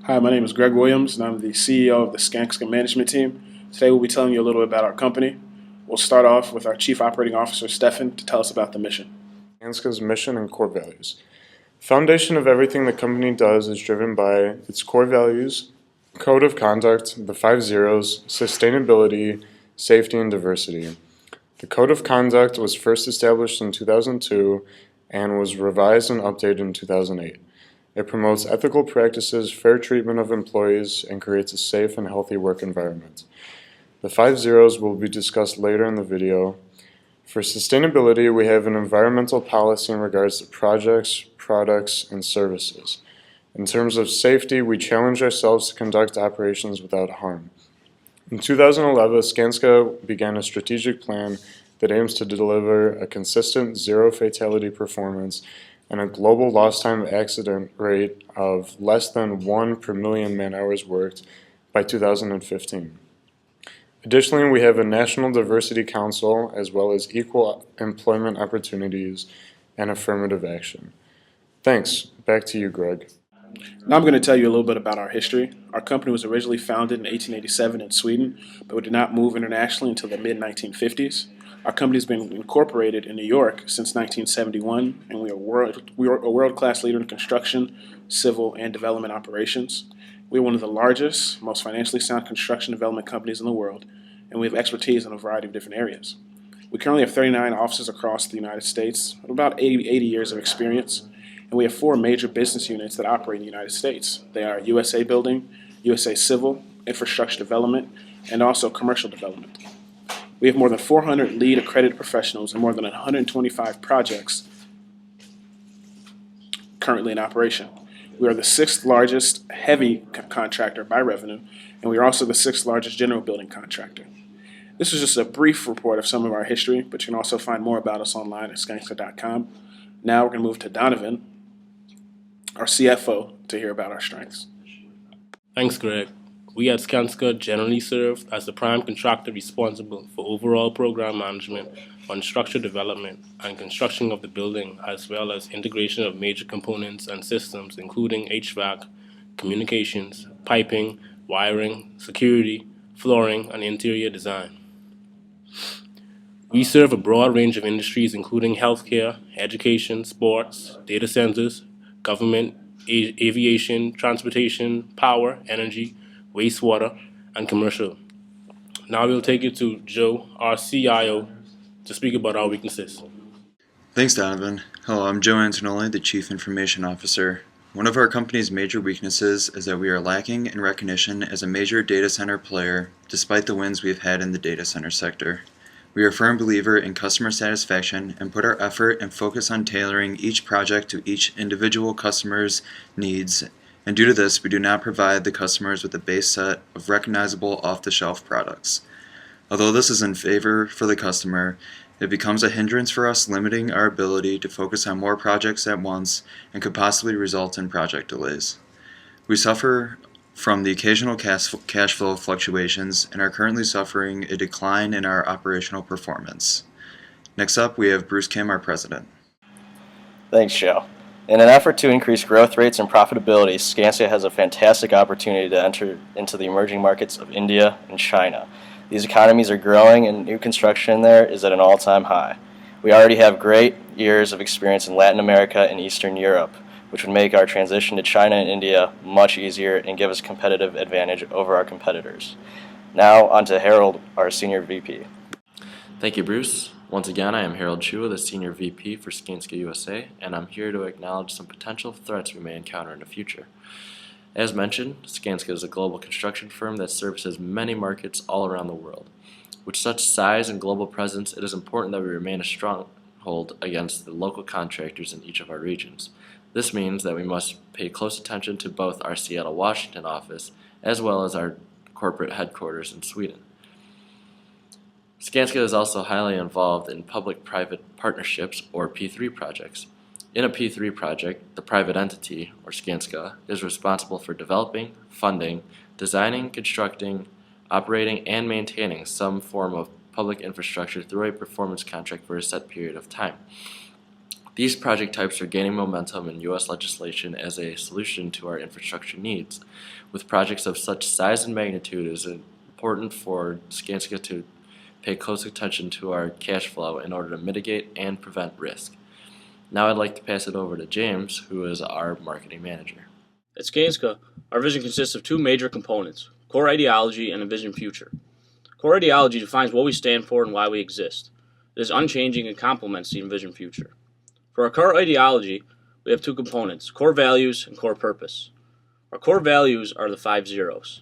Hi, my name is Greg Williams, and I'm the CEO of the Skanska management team. Today, we'll be telling you a little bit about our company. We'll start off with our Chief Operating Officer, Stefan, to tell us about the mission. Skanska's mission and core values. Foundation of everything the company does is driven by its core values, code of conduct, the 5 zeros, sustainability, safety, and diversity. The code of conduct was first established in 2002 and was revised and updated in 2008. It promotes ethical practices, fair treatment of employees, and creates a safe and healthy work environment. The 5 zeros will be discussed later in the video. For sustainability, we have an environmental policy in regards to projects, products, and services. In terms of safety, we challenge ourselves to conduct operations without harm. In 2011, Skanska began a strategic plan that aims to deliver a consistent zero fatality performance and a global lost time accident rate of less than 1 per million man-hours worked by 2015. Additionally, we have a National Diversity Council as well as equal employment opportunities and affirmative action. Thanks. Back to you, Greg. Now, I'm going to tell you a little bit about our history. Our company was originally founded in 1887 in Sweden, but we did not move internationally until the mid-1950s. Our company has been incorporated in New York since 1971, and we are a world-class leader in construction, civil, and development operations. We are one of the largest, most financially sound construction development companies in the world, and we have expertise in a variety of different areas. We currently have 39 offices across the United States, with about 80 years of experience, and we have 4 major business units that operate in the United States. They are USA Building, USA Civil, Infrastructure Development, and also Commercial Development. We have more than 400 lead accredited professionals and more than 125 projects currently in operation. We are the 6th largest heavy contractor by revenue, and we are also the 6th largest general building contractor. This is just a brief report of some of our history, but you can also find more about us online at skanska.com. Now we're going to move to Donovan, our CFO, to hear about our strengths. Thanks, Greg. We at Skanska generally serve as the prime contractor responsible for overall program management on structure development and construction of the building, as well as integration of major components and systems, including HVAC, communications, piping, wiring, security, flooring, and interior design. We serve a broad range of industries, including healthcare, education, sports, data centers, government, aviation, transportation, power, energy, wastewater, and commercial. Now we'll take it to Joe, our CIO, to speak about our weaknesses. Thanks, Donovan. Hello, I'm Joe Antonelli, the Chief Information Officer. One of our company's major weaknesses is that we are lacking in recognition as a major data center player, despite the wins we've had in the data center sector. We are a firm believer in customer satisfaction and put our effort and focus on tailoring each project to each individual customer's needs, and due to this, we do not provide the customers with a base set of recognizable off-the-shelf products. Although this is in favor for the customer, it becomes a hindrance for us, limiting our ability to focus on more projects at once and could possibly result in project delays. We suffer from the occasional cash flow fluctuations and are currently suffering a decline in our operational performance. Next up, we have Bruce Kim, our president. Thanks, Joe. In an effort to increase growth rates and profitability, Skanska has a fantastic opportunity to enter into the emerging markets of India and China. These economies are growing and new construction there is at an all-time high. We already have great years of experience in Latin America and Eastern Europe, which would make our transition to China and India much easier and give us a competitive advantage over our competitors. Now on to Harold, our Senior VP. Thank you, Bruce. Once again, I am Harold Chua, the Senior VP for Skanska USA, and I'm here to acknowledge some potential threats we may encounter in the future. As mentioned, Skanska is a global construction firm that services many markets all around the world. With such size and global presence, it is important that we remain a stronghold against the local contractors in each of our regions. This means that we must pay close attention to both our Seattle, Washington office as well as our corporate headquarters in Sweden. Skanska is also highly involved in public-private partnerships, or P3 projects. In a P3 project, the private entity, or Skanska, is responsible for developing, funding, designing, constructing, operating, and maintaining some form of public infrastructure through a performance contract for a set period of time. These project types are gaining momentum in U.S. legislation as a solution to our infrastructure needs. With projects of such size and magnitude, it is important for Skanska to pay close attention to our cash flow in order to mitigate and prevent risk. Now I'd like to pass it over to James, who is our marketing manager. At Skanska, our vision consists of two major components, core ideology and a vision future. Core ideology defines what we stand for and why we exist. It is unchanging and complements the envisioned future. For our core ideology, we have two components, core values and core purpose. Our core values are the 5 zeros.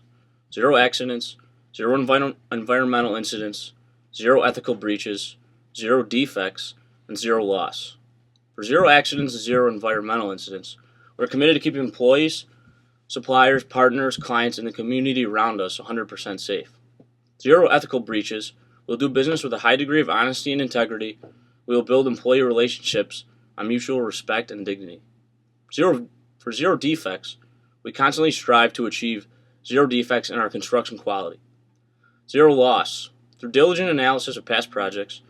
0 accidents, 0 environmental incidents, 0 ethical breaches, 0 defects, and 0 loss. For 0 accidents and 0 environmental incidents, we're committed to keeping employees, suppliers, partners, clients, and the community around us 100% safe. 0 ethical breaches, we'll do business with a high degree of honesty and integrity. We will build employee relationships on mutual respect and dignity. For 0 defects, we constantly strive to achieve 0 defects in our construction quality. 0 loss, through diligent analysis of past projects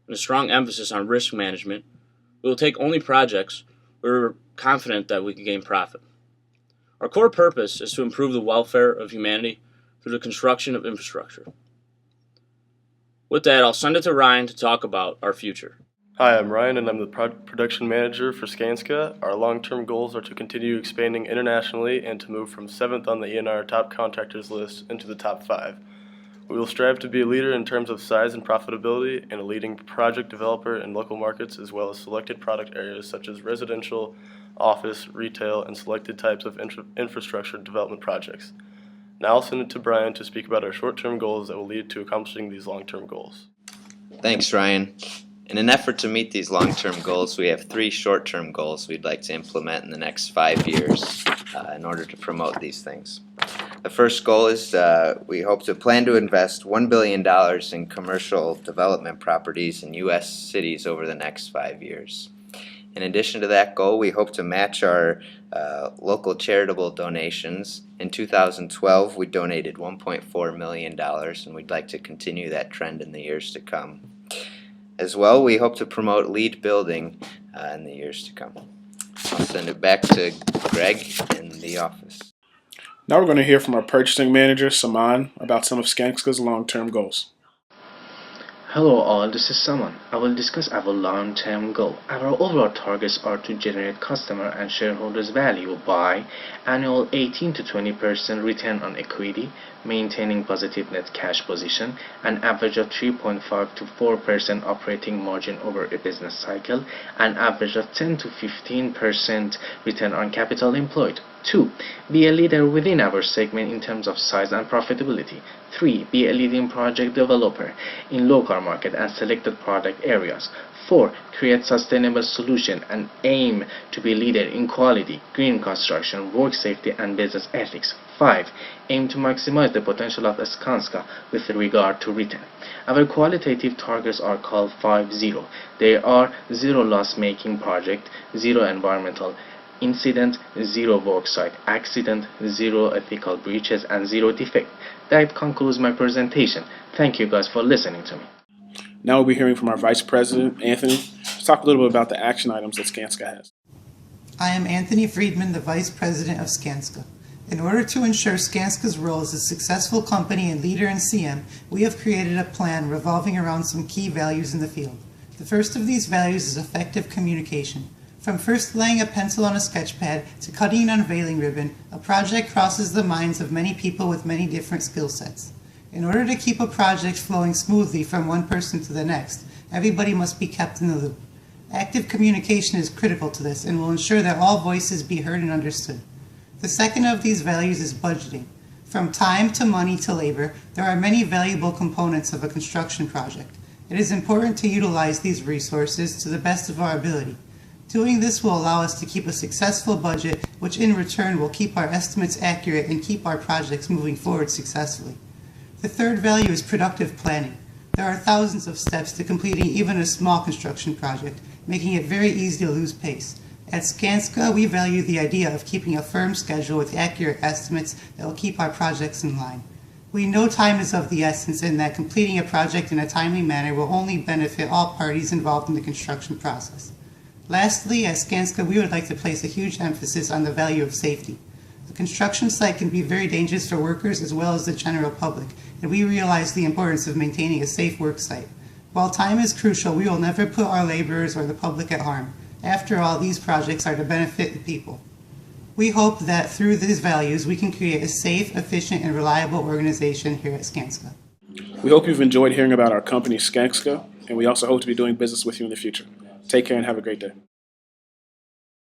and a strong emphasis on risk management, we will take only projects where we're confident that we can gain profit. Our core purpose is to improve the welfare of humanity through the construction of infrastructure. With that, I'll send it to Ryan to talk about our future. Hi, I'm Ryan and I'm the production manager for Skanska. Our long-term goals are to continue expanding internationally and to move from 7th on the ENR top contractors list into the top 5. We will strive to be a leader in terms of size and profitability and a leading project developer in local markets as well as selected product areas such as residential, office, retail, and selected types of infrastructure development projects. Now I'll send it to Brian to speak about our short-term goals that will lead to accomplishing these long-term goals. Thanks, Ryan. In an effort to meet these long-term goals, we have 3 short-term goals we'd like to implement in the next 5 years in order to promote these things. The first goal is we hope to plan to invest $1 billion in commercial development properties in U.S. cities over the next 5 years. In addition to that goal, we hope to match our local charitable donations. In 2012, we donated $1.4 million, and we'd like to continue that trend in the years to come. As well, we hope to promote LEED building in the years to come. I'll send it back to Greg in the office. Now we're going to hear from our purchasing manager, Saman, about some of Skanska's long-term goals. Hello all, this is Saman. I will discuss our long-term goal. Our overall targets are to generate customer and shareholders value by annual 18 to 20% return on equity, maintaining positive net cash position, an average of 3.5 to 4% operating margin over a business cycle, an average of 10 to 15% return on capital employed. 2. Be a leader within our segment in terms of size and profitability. 3. Be a leading project developer in local market and selected product areas. 4. Create sustainable solution and aim to be leader in quality, green construction, work safety, and business ethics. 5. Aim to maximize the potential of Skanska with regard to return. Our qualitative targets are called 5-0. They are 0 loss-making project, 0 environmental incident, 0 worksite accident, 0 ethical breaches, and 0 defect. That concludes my presentation. Thank you guys for listening to me. Now we'll be hearing from our Vice President, Anthony, to talk a little bit about the action items that Skanska has. I am Anthony Friedman, the Vice President of Skanska. In order to ensure Skanska's role as a successful company and leader in CM, we have created a plan revolving around some key values in the field. The first of these values is effective communication. From first laying a pencil on a sketch pad to cutting an unveiling ribbon, a project crosses the minds of many people with many different skill sets. In order to keep a project flowing smoothly from one person to the next, everybody must be kept in the loop. Active communication is critical to this and will ensure that all voices be heard and understood. The second of these values is budgeting. From time to money to labor, there are many valuable components of a construction project. It is important to utilize these resources to the best of our ability. Doing this will allow us to keep a successful budget, which in return will keep our estimates accurate and keep our projects moving forward successfully. The third value is productive planning. There are thousands of steps to completing even a small construction project, making it very easy to lose pace. At Skanska, we value the idea of keeping a firm schedule with accurate estimates that will keep our projects in line. We know time is of the essence and that completing a project in a timely manner will only benefit all parties involved in the construction process. Lastly, at Skanska, we would like to place a huge emphasis on the value of safety. The construction site can be very dangerous for workers as well as the general public, and we realize the importance of maintaining a safe work site. While time is crucial, we will never put our laborers or the public at harm. After all, these projects are to benefit the people. We hope that through these values, we can create a safe, efficient, and reliable organization here at Skanska. We hope you've enjoyed hearing about our company, Skanska, and we also hope to be doing business with you in the future. Take care and have a great day.